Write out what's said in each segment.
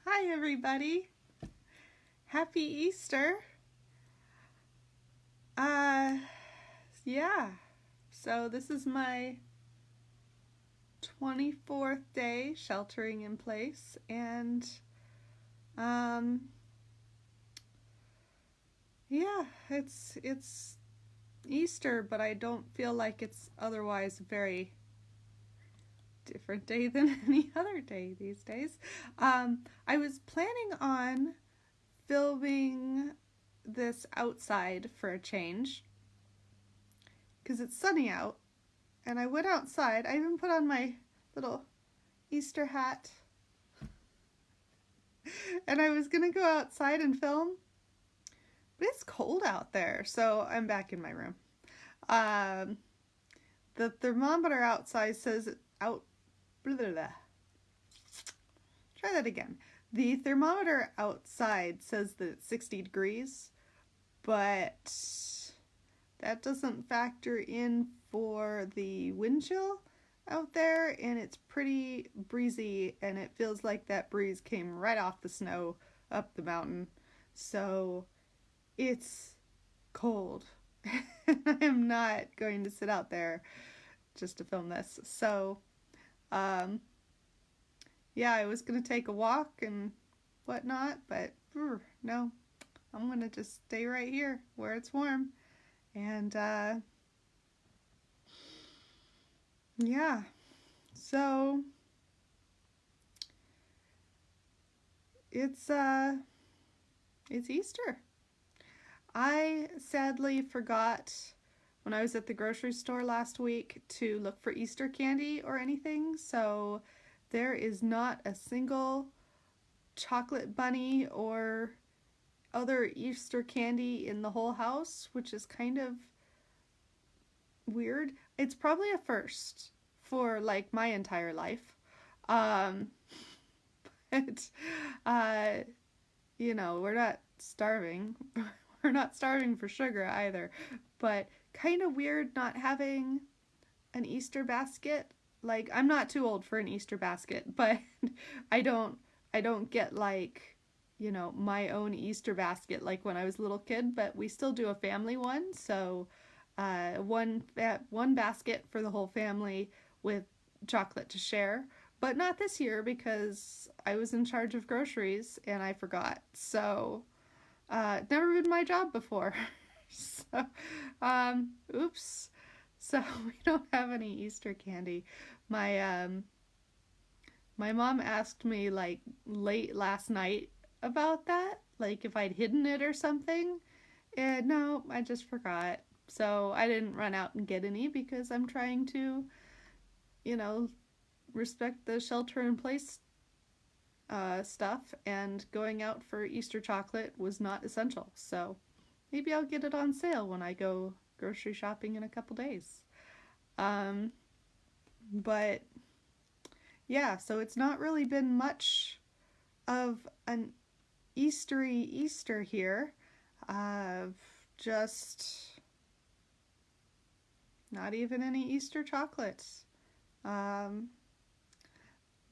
Hi everybody. Happy Easter. Uh yeah. So this is my 24th day sheltering in place and um yeah, it's Easter, but I don't feel like it's otherwise a very different day than any other day these days. I was planning on filming this outside for a change because it's sunny out, and I went outside. I even put on my little Easter hat, and I was gonna go outside and film, but it's cold out there, so I'm back in my room. Um, the thermometer outside says out. Blah, blah, blah. Try that again. The thermometer outside says that it's 60 degrees, but that doesn't factor in for the wind chill out there, and it's pretty breezy, and it feels like that breeze came right off the snow up the mountain. So it's cold. I am not going to sit out there just to film this. So, yeah, I was going to take a walk and whatnot, but no, I'm going to just stay right here where it's warm. And, yeah, so it's Easter. I sadly forgot when I was at the grocery store last week to look for Easter candy or anything, so there is not a single chocolate bunny or other Easter candy in the whole house, which is kind of weird. It's probably a first for like my entire life. Um, but, we're not starving. We're not starving for sugar either, but kind of weird not having an Easter basket. Like, I'm not too old for an Easter basket, but I don't get like, my own Easter basket like when I was a little kid, but we still do a family one. So, one basket for the whole family with chocolate to share. But not this year because I was in charge of groceries and I forgot. So, never been my job before. So, oops. So we don't have any Easter candy. My my mom asked me like late last night about that, like if I'd hidden it or something. And no, I just forgot. So I didn't run out and get any because I'm trying to, you know, respect the shelter in place stuff, and going out for Easter chocolate was not essential. So maybe I'll get it on sale when I go grocery shopping in a couple days. But yeah, so it's not really been much of an Eastery Easter here. Just not even any Easter chocolates. Um,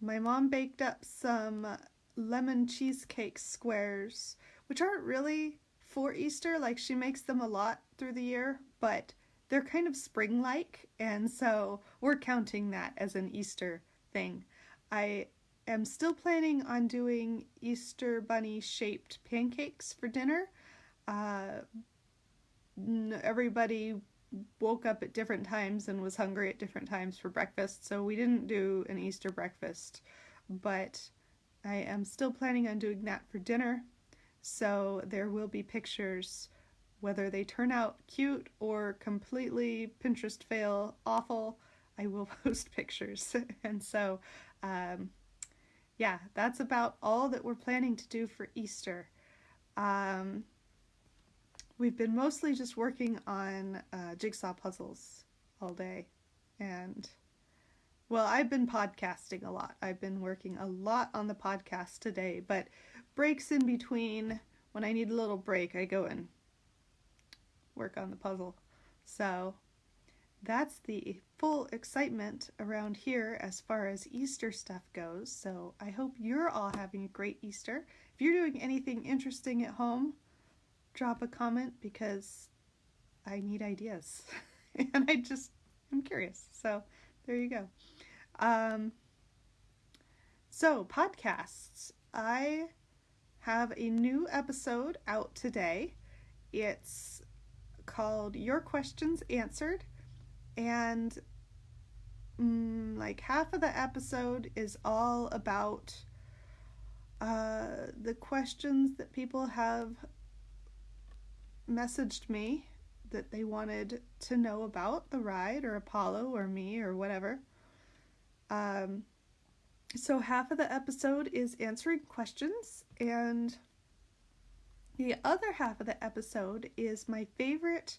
my mom baked up some lemon cheesecake squares, which aren't really for Easter. Like, she makes them a lot through the year, but they're kind of spring-like, and so we're counting that as an Easter thing. I am still planning on doing Easter bunny shaped pancakes for dinner. Everybody woke up at different times and was hungry at different times for breakfast, so we didn't do an Easter breakfast, but I am still planning on doing that for dinner. So there will be pictures, whether they turn out cute or completely Pinterest fail awful. I will post pictures. And so, yeah, that's about all that we're planning to do for Easter. We've been mostly just working on jigsaw puzzles all day. And, well, I've been podcasting a lot. I've been working a lot on the podcast today, but breaks in between, when I need a little break, I go and work on the puzzle. So that's the full excitement around here as far as Easter stuff goes. So I hope you're all having a great Easter. If you're doing anything interesting at home, drop a comment because I need ideas. And I'm curious. So there you go. So podcasts. I have a new episode out today. It's called Your Questions Answered. And like half of the episode is all about the questions that people have messaged me that they wanted to know about the ride or Apollo or me or whatever. So half of the episode is answering questions, and the other half of the episode is my favorite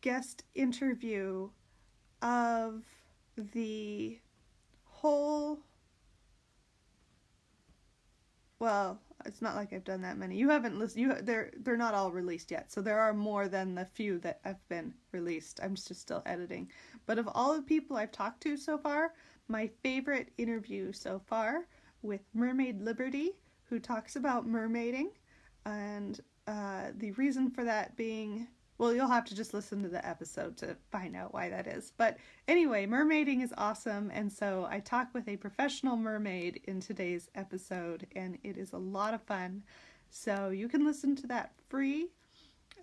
guest interview of the whole, well, it's not like I've done that many. You haven't listened. They're not all released yet, so there are more than the few that have been released. I'm just still editing. But of all the people I've talked to so far, my favorite interview so far with Mermaid Liberty, who talks about mermaiding, and the reason for that being, well, you'll have to just listen to the episode to find out why that is. But anyway, mermaiding is awesome, and so I talk with a professional mermaid in today's episode, and it is a lot of fun. So you can listen to that free.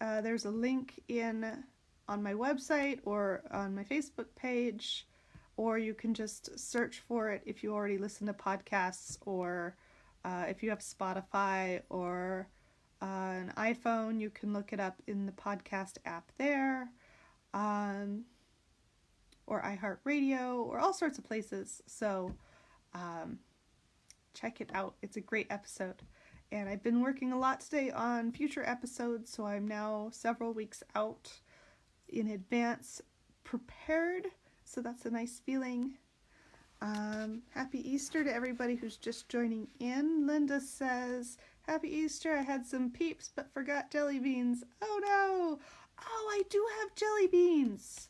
There's a link on my website or on my Facebook page, or you can just search for it if you already listen to podcasts, or if you have Spotify or an iPhone, you can look it up in the podcast app there, or iHeartRadio, or all sorts of places. So check it out. It's a great episode. And I've been working a lot today on future episodes, so I'm now several weeks out in advance prepared. So that's a nice feeling. Happy Easter to everybody who's just joining in. Linda says, Happy Easter, I had some peeps but forgot jelly beans. Oh no! Oh, I do have jelly beans!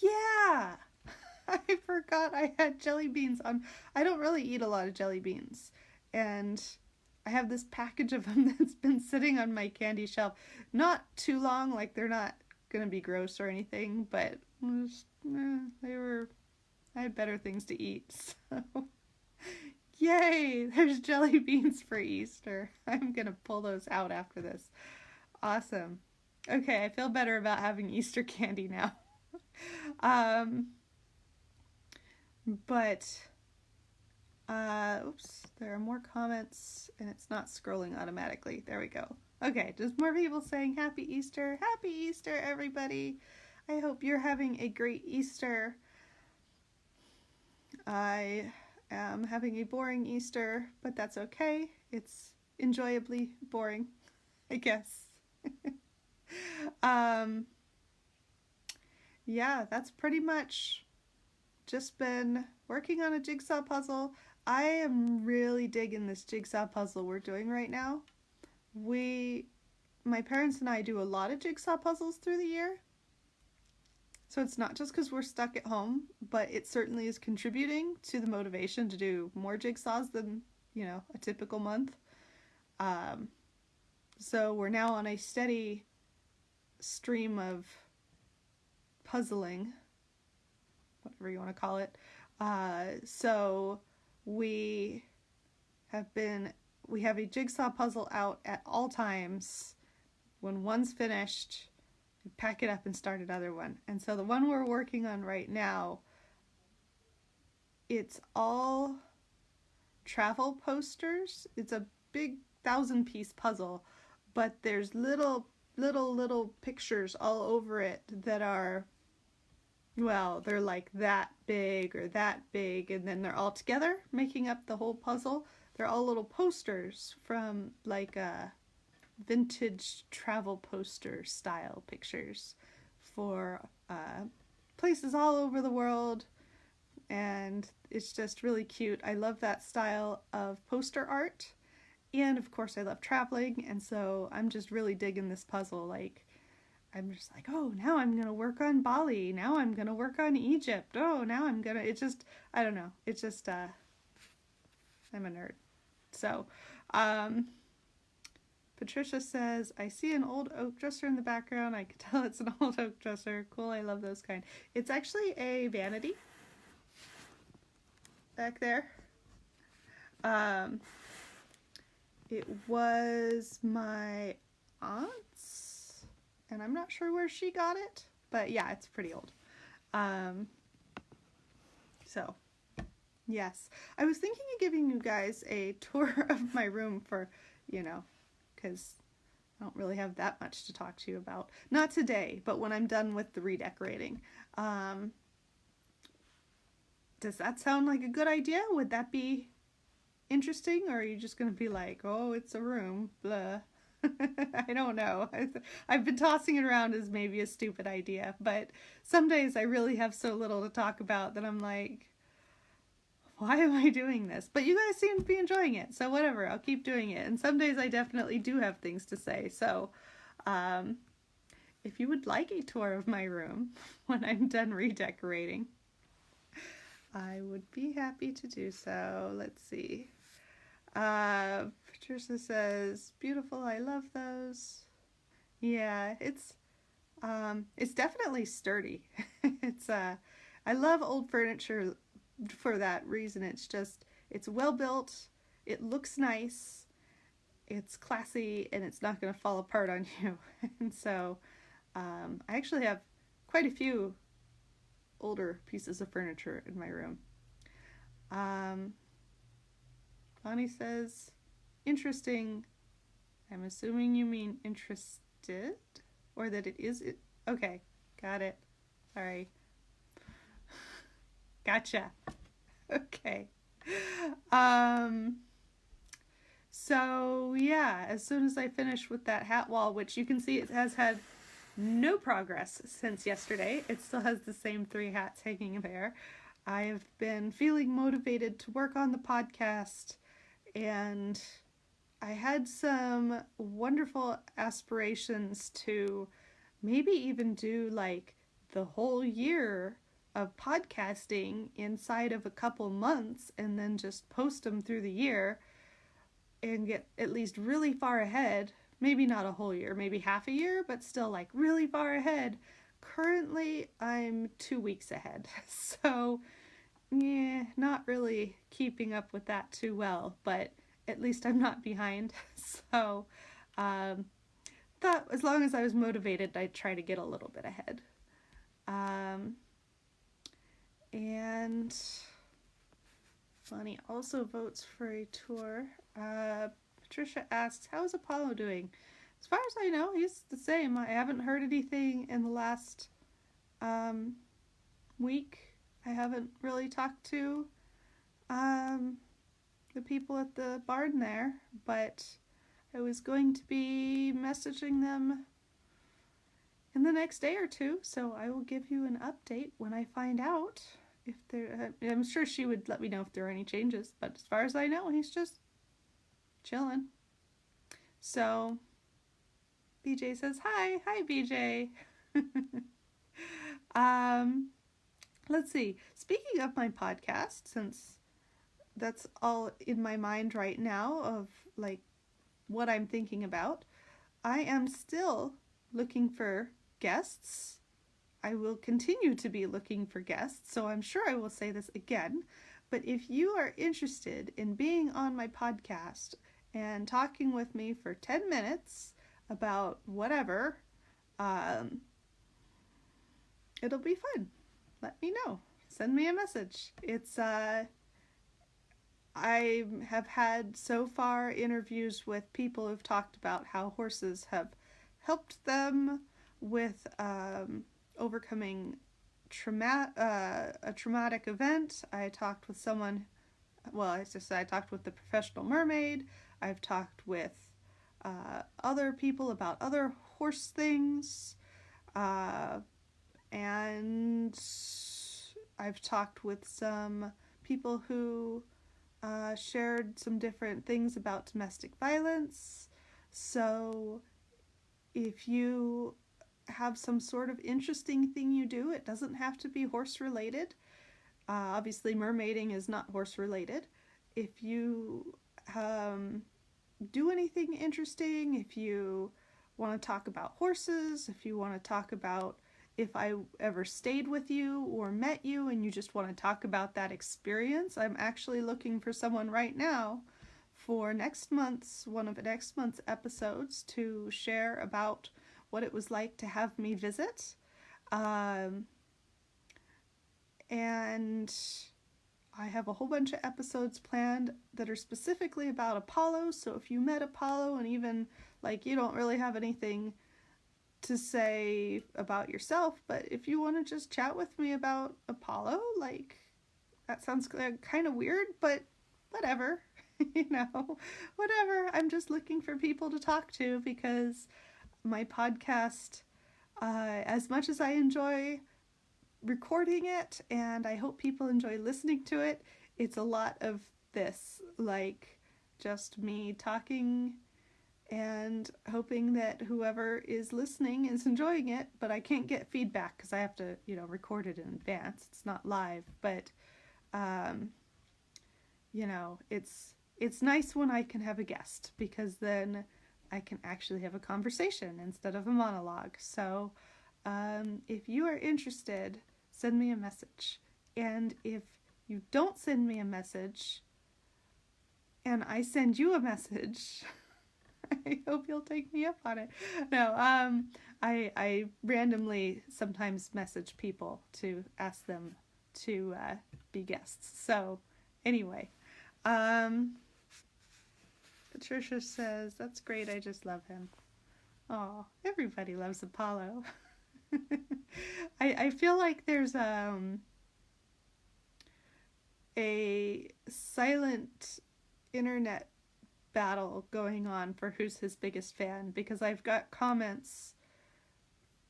Yeah! I forgot I had jelly beans on. I don't really eat a lot of jelly beans. And I have this package of them that's been sitting on my candy shelf. Not too long, like they're not gonna be gross or anything, but I had better things to eat, so yay, there's jelly beans for Easter. I'm gonna pull those out after this. Awesome. Okay, I feel better about having Easter candy now. Oops, there are more comments and it's not scrolling automatically. There we go. Okay, just more people saying Happy Easter. Happy Easter, everybody. I hope you're having a great Easter. I am having a boring Easter, but that's okay. It's enjoyably boring, I guess. Yeah, that's pretty much just been working on a jigsaw puzzle. I am really digging this jigsaw puzzle we're doing right now. My parents and I do a lot of jigsaw puzzles through the year. So it's not just because we're stuck at home, but it certainly is contributing to the motivation to do more jigsaws than, a typical month. So we're now on a steady stream of puzzling, whatever you want to call it. So we have a jigsaw puzzle out at all times. When one's finished, we pack it up and start another one. And so the one we're working on right now, it's all travel posters. It's a big 1,000-piece puzzle, but there's little pictures all over it that are, well, they're like that big or that big, and then they're all together making up the whole puzzle. They're all little posters from like vintage travel poster style pictures for places all over the world, and it's just really cute. I love that style of poster art, and of course I love traveling, and so I'm just really digging this puzzle. Like, I'm just like, oh, now I'm going to work on Bali. Now I'm going to work on Egypt. Oh, now I'm going to, it's just, I don't know. It's just, I'm a nerd. So, Patricia says, I see an old oak dresser in the background. I can tell it's an old oak dresser. Cool, I love those kind. It's actually a vanity back there. It was my aunt's, and I'm not sure where she got it, but yeah, it's pretty old. So, yes. I was thinking of giving you guys a tour of my room for, because I don't really have that much to talk to you about. Not today, but when I'm done with the redecorating. Does that sound like a good idea? Would that be interesting? Or are you just going to be like, oh, it's a room, blah. I don't know. I've been tossing it around as maybe a stupid idea, but some days I really have so little to talk about that I'm like, why am I doing this? But you guys seem to be enjoying it, so whatever, I'll keep doing it. And some days I definitely do have things to say, so if you would like a tour of my room when I'm done redecorating, I would be happy to do so. Let's see. Patricia says, beautiful, I love those. Yeah, it's definitely sturdy. I love old furniture for that reason. It's well built, it looks nice, it's classy, and it's not going to fall apart on you. And so, I actually have quite a few older pieces of furniture in my room. Bonnie says, interesting. I'm assuming you mean interested, or that it is. Okay, got it. Sorry. Gotcha. Okay. So yeah, as soon as I finish with that hat wall, which you can see it has had no progress since yesterday. It still has the same 3 hats hanging there. I have been feeling motivated to work on the podcast, and I had some wonderful aspirations to maybe even do like the whole year of podcasting inside of a couple months and then just post them through the year and get at least really far ahead. Maybe not a whole year, maybe half a year, but still like really far ahead. Currently, I'm 2 weeks ahead. So, yeah, not really keeping up with that too well, but at least I'm not behind. So, thought as long as I was motivated, I'd try to get a little bit ahead. And Bonnie also votes for a tour. Patricia asks, how is Apollo doing? As far as I know, he's the same. I haven't heard anything in the last week. I haven't really talked to the people at the barn there, but I was going to be messaging them in the next day or two, so I will give you an update when I find out if there. I'm sure she would let me know if there are any changes, but as far as I know, he's just chilling. So BJ says hi BJ. Let's see, speaking of my podcast, since that's all in my mind right now of like what I'm thinking about, I am still looking for guests. I will continue to be looking for guests, so I'm sure I will say this again, but if you are interested in being on my podcast and talking with me for 10 minutes about whatever, it'll be fun. Let me know. Send me a message. I have had so far interviews with people who've talked about how horses have helped them with overcoming a traumatic event. I talked with someone, I talked with the professional mermaid. I've talked with other people about other horse things. And I've talked with some people who shared some different things about domestic violence. So if you have some sort of interesting thing you do. It doesn't have to be horse related. Obviously, mermaiding is not horse related. If you do anything interesting, if you want to talk about horses, if you want to talk about if I ever stayed with you or met you and you just want to talk about that experience, I'm actually looking for someone right now for one of next month's episodes to share about what it was like to have me visit. And I have a whole bunch of episodes planned that are specifically about Apollo, so if you met Apollo and even like you don't really have anything to say about yourself, but if you want to just chat with me about Apollo, like that sounds kind of weird, but whatever, whatever. I'm just looking for people to talk to because my podcast, as much as I enjoy recording it and I hope people enjoy listening to it, it's a lot of this, like just me talking and hoping that whoever is listening is enjoying it, but I can't get feedback because I have to, record it in advance. It's not live, but, it's nice when I can have a guest because then I can actually have a conversation instead of a monologue. So, if you are interested, send me a message. And if you don't send me a message and I send you a message, I hope you'll take me up on it. No, I randomly sometimes message people to ask them to be guests. So anyway, Patricia says, that's great, I just love him. Oh, everybody loves Apollo. I feel like there's a silent internet battle going on for who's his biggest fan, because I've got comments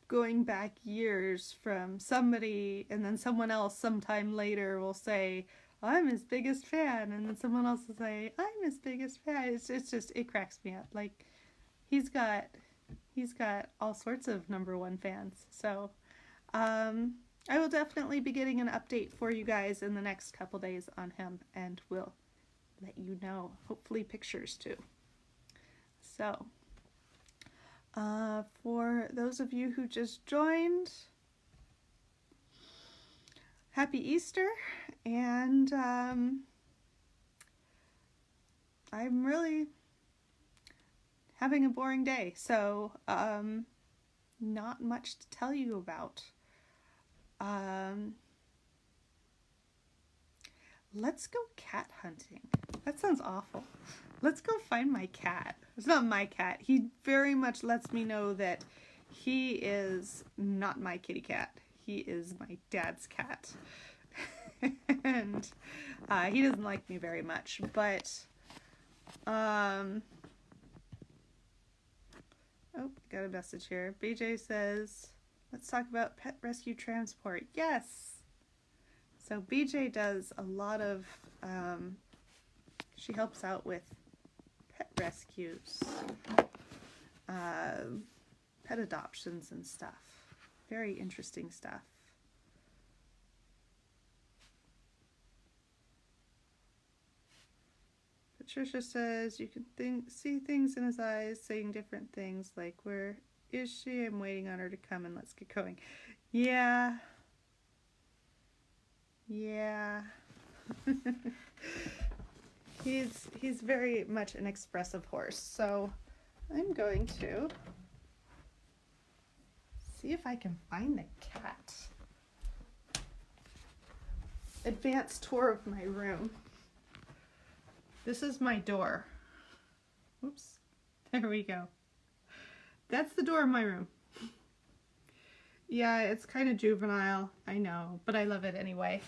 going back years from somebody, and then someone else sometime later will say, I'm his biggest fan, and then someone else will say, I'm his biggest fan. It's just, it cracks me up. Like, he's got all sorts of number one fans. So I will definitely be getting an update for you guys in the next couple days on him, and we'll let you know, hopefully pictures too. So for those of you who just joined, happy Easter, and I'm really having a boring day, so not much to tell you about. Let's go cat hunting. That sounds awful. Let's go find my cat. It's not my cat. He very much lets me know that he is not my kitty cat. He is my dad's cat. And he doesn't like me very much, but oh, got a message here. BJ says, let's talk about pet rescue transport. Yes. So BJ does a lot of, she helps out with pet rescues, pet adoptions and stuff. Very interesting stuff. Patricia says, you can see things in his eyes saying different things, like, where is she? I'm waiting on her to come and let's get going. Yeah. He's very much an expressive horse, so I'm going to see if I can find the cat. Advanced tour of my room. This is my door. Oops, there we go. That's the door of my room. Yeah, it's kind of juvenile, I know, but I love it anyway.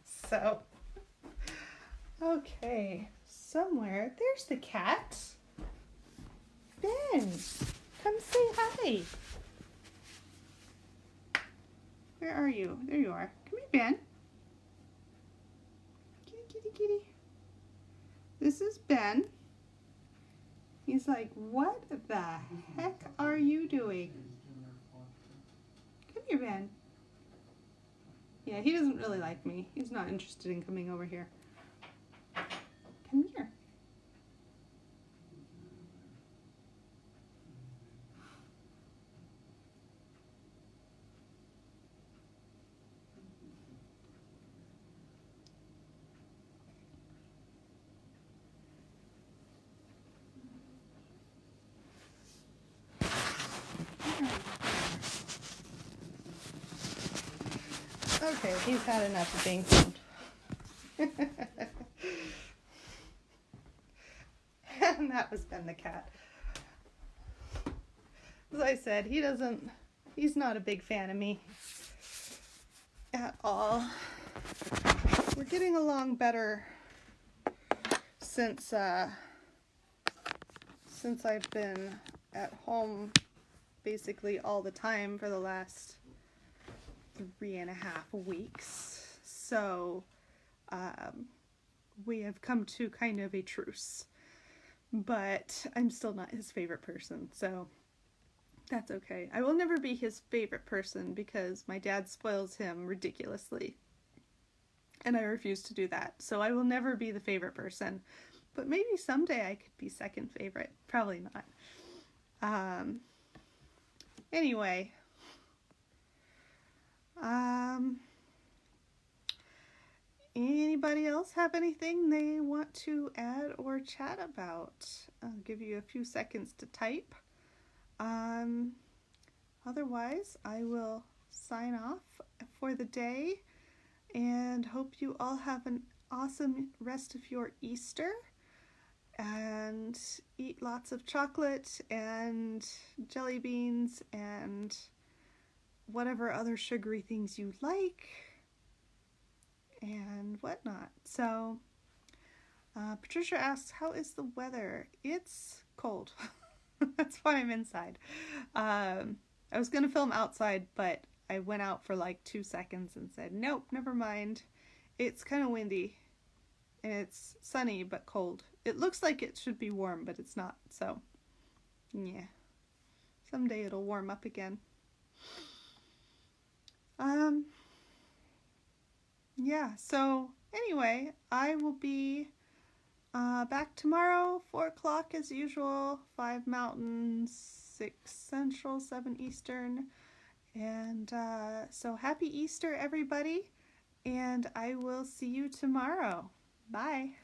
So, okay, somewhere, there's the cat. Ben, come say hi. Where are you? There you are. Come here, Ben. Kitty, kitty, kitty. This is Ben. He's like, what the heck are you doing? Come here, Ben. Yeah, he doesn't really like me. He's not interested in coming over here. Come here. Okay, he's had enough of being filmed. And that was Ben the cat. As I said, he's not a big fan of me at all. We're getting along better since I've been at home basically all the time for the last 3.5 weeks. So we have come to kind of a truce. But I'm still not his favorite person, so that's okay. I will never be his favorite person because my dad spoils him ridiculously. And I refuse to do that. So I will never be the favorite person. But maybe someday I could be second favorite. Probably not. Anyway. Anybody else have anything they want to add or chat about? I'll give you a few seconds to type. Otherwise, I will sign off for the day and hope you all have an awesome rest of your Easter and eat lots of chocolate and jelly beans and whatever other sugary things you like and whatnot. So Patricia asks, how is the weather? It's cold. That's why I'm inside. I was gonna film outside, but I went out for like 2 seconds and said, nope, never mind. It's kind of windy and it's sunny but cold. It looks like it should be warm, but it's not. So yeah, someday it'll warm up again. Yeah, so anyway, I will be back tomorrow, 4 o'clock as usual, 5 Mountain, 6 Central, 7 Eastern. And so happy Easter, everybody, and I will see you tomorrow. Bye.